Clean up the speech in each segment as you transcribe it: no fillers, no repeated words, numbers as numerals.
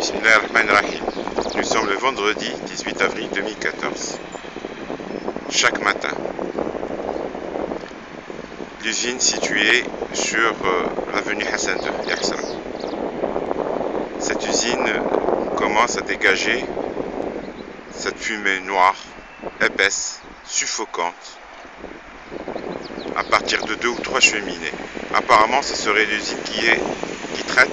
Bismillahirrahmanirrahim. Nous sommes le vendredi 18 avril 2014. Chaque matin, l'usine située sur l'avenue Hassan II, Yahsara. Cette usine commence à dégager cette fumée noire, épaisse, suffocante, à partir de 2 ou 3 cheminées. Apparemment, ce serait l'usine qui traite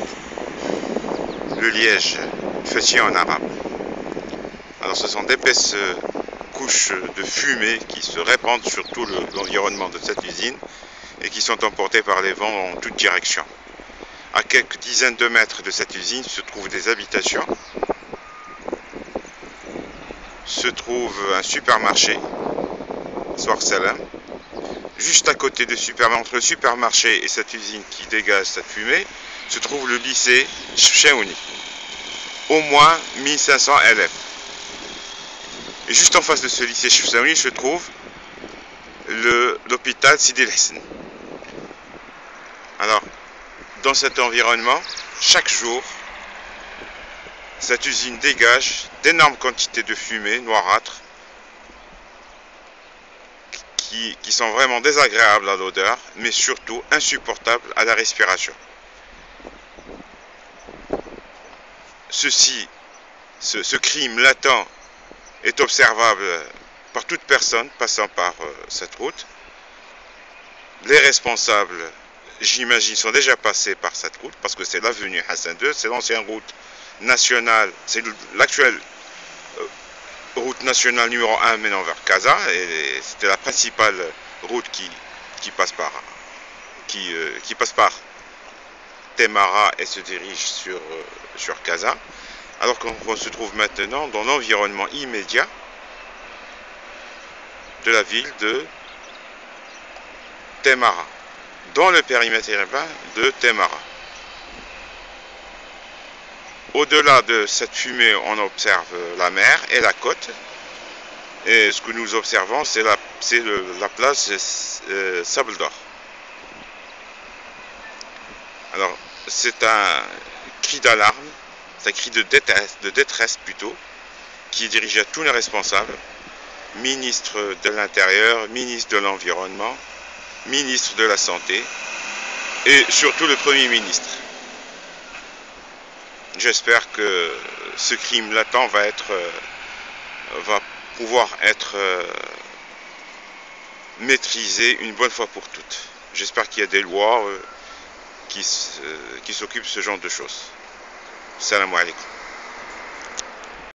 le liège, fessier en arabe. Alors ce sont d'épaisses couches de fumée qui se répandent sur tout l'environnement de cette usine et qui sont emportées par les vents en toutes directions. À quelques dizaines de mètres de cette usine se trouvent des habitations, se trouve un supermarché, Soir Salam. Juste à côté entre le supermarché et cette usine qui dégage cette fumée, se trouve le lycée Chefchaouni. Au moins 1500 élèves. Et juste en face de ce lycée Chefchaouni se trouve l'hôpital Sidi El Hassan. Alors, dans cet environnement, chaque jour, cette usine dégage d'énormes quantités de fumée noirâtre qui sont vraiment désagréables à l'odeur, mais surtout insupportables à la respiration. Ce crime latent est observable par toute personne passant par cette route. Les responsables, j'imagine, sont déjà passés par cette route parce que c'est l'avenue Hassan II, c'est l'ancienne route nationale, c'est l'actuelle route nationale numéro 1 menant vers Casa, et c'était la principale route qui passe par Temara et se dirige sur Casa. Alors qu'on se trouve maintenant dans l'environnement immédiat de la ville de Temara, dans le périmètre urbain de Temara. Au-delà de cette fumée, on observe la mer et la côte. Et ce que nous observons, c'est la place Sable d'Or. Alors, c'est un cri d'alarme, c'est un cri de détresse plutôt, qui est dirigé à tous les responsables, ministre de l'Intérieur, ministre de l'Environnement, ministre de la Santé, et surtout le Premier ministre. J'espère que ce crime latent va pouvoir être maîtrisé une bonne fois pour toutes. J'espère qu'il y a des lois qui s'occupent de ce genre de choses. Salam alaikum.